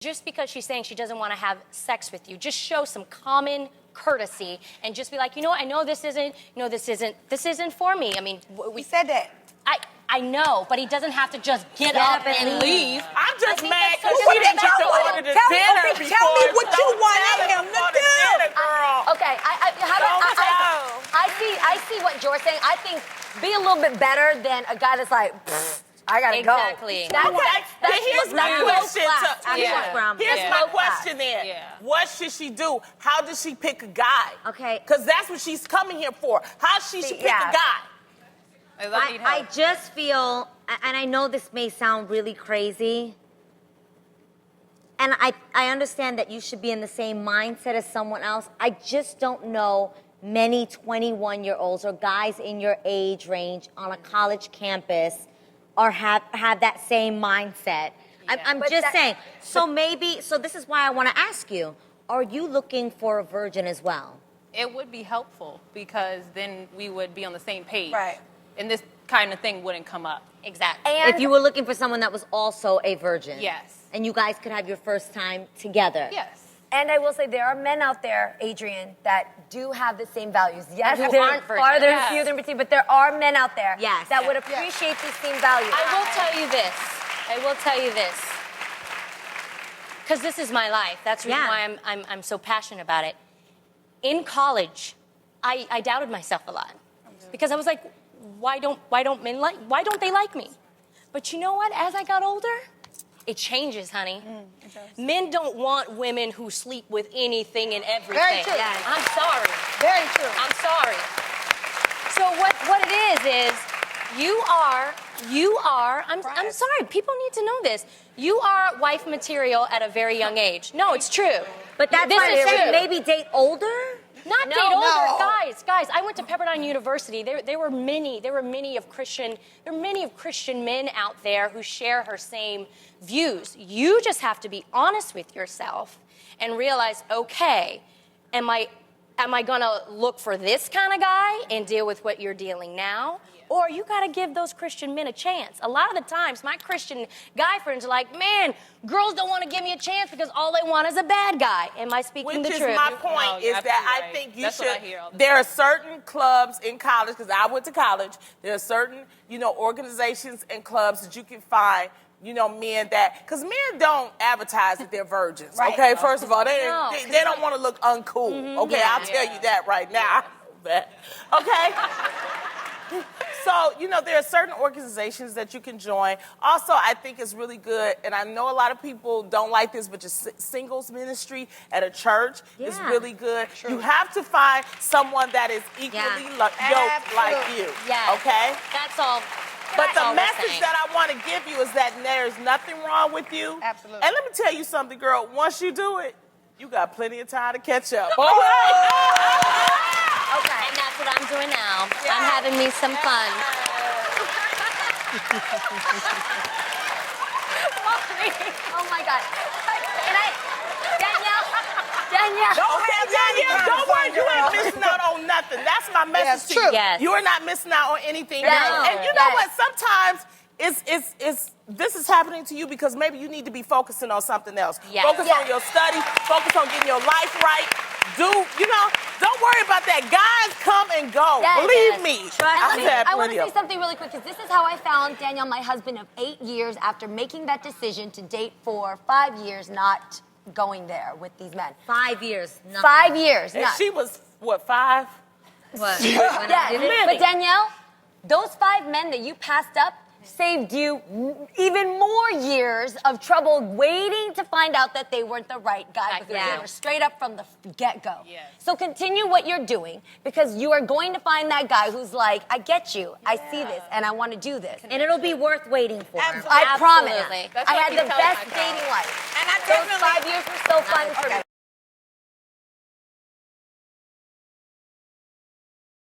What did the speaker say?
Just because she's saying she doesn't want to have sex with you, just show some common courtesy and just be like, you know what, I know this isn't for me. I mean, we said that. I know, but he doesn't have to just get up and leave. I'm just mad because so she didn't get to order the dinner before. Tell me what you wanted him to do. Okay, I see what George's saying. I think be a little bit better than a guy that's like, I gotta go. Exactly. Here's my question. Here's my question then. Yeah. What should she do? How does she pick a guy? Okay. Because that's what she's coming here for. How she should pick a guy. I just feel, and I know this may sound really crazy, and I understand that you should be in the same mindset as someone else. I just don't know many 21-year-olds or guys in your age range on a college campus or have that same mindset. Yeah. I'm just saying. So this is why I want to ask you, are you looking for a virgin as well? It would be helpful because then we would be on the same page. Right. And this kind of thing wouldn't come up. Exactly. And if you were looking for someone that was also a virgin. Yes. And you guys could have your first time together. Yes. And I will say there are men out there, Adrian, that do have the same values. Yes, who they're aren't virgins. farther few than between, but there are men out there that would Yes. appreciate these same values. I will tell you this. Because this is my life. That's the reason why I'm so passionate about it. In college, I doubted myself a lot. Because I was like, why don't they like me? But you know what? As I got older, it changes, honey. Men don't want women who sleep with anything and everything. Very true. Yes. I'm sorry. Very true. I'm sorry. So what it is you are, I'm sorry, people need to know this. You are wife material at a very young age. No, it's true. But that's why I'm saying maybe date older? Not date older. Guys, I went to Pepperdine University. There are many of Christian men out there who share her same views. You just have to be honest with yourself and realize, okay, am I gonna look for this kind of guy and deal with what you're dealing now? Or you gotta give those Christian men a chance. A lot of the times, my Christian guy friends are like, man, girls don't wanna give me a chance because all they want is a bad guy. Am I speaking the truth? Which is my point, is that I think you should, there are certain clubs in college, because I went to college, there are certain, organizations and clubs that you can find, men that, because men don't advertise that they're virgins, okay? First of all, they don't want to look uncool, okay? I'll tell you that right now. Okay? So, there are certain organizations that you can join. Also, I think it's really good, and I know a lot of people don't like this, but just singles ministry at a church is really good. True. You have to find someone that is equally yoked like you, okay? That's all. But the message that I want to give you is that there's nothing wrong with you. Absolutely. And let me tell you something, girl. Once you do it, you got plenty of time to catch up. Okay. And that's what I'm doing now. I'm having me some fun. Oh my God. Danielle. Don't worry, you ain't missing out on nothing. That's my message to you. Yes. You are not missing out on anything. No. And you know what? Sometimes this is happening to you because maybe you need to be focusing on something else. Yes. Focus on your studies. Focus on getting your life right. Don't worry about that. Guys come and go. Believe me. I want to say something really quick, because this is how I found Danielle, my husband of 8 years, after making that decision to date for 5 years, not going there with these men. 5 years. Nothing. 5 years. And she was, what, 5? What? But Danielle, those 5 men that you passed up saved you even more years of trouble waiting to find out that they weren't the right guy, because they were straight up from the get-go. Yes. So continue what you're doing, because you are going to find that guy who's like, I get you, I see this, and I want to do this. And it'll be worth waiting for. I promise. Absolutely. I had the best dating life. And I Those 5 years were so fun for me.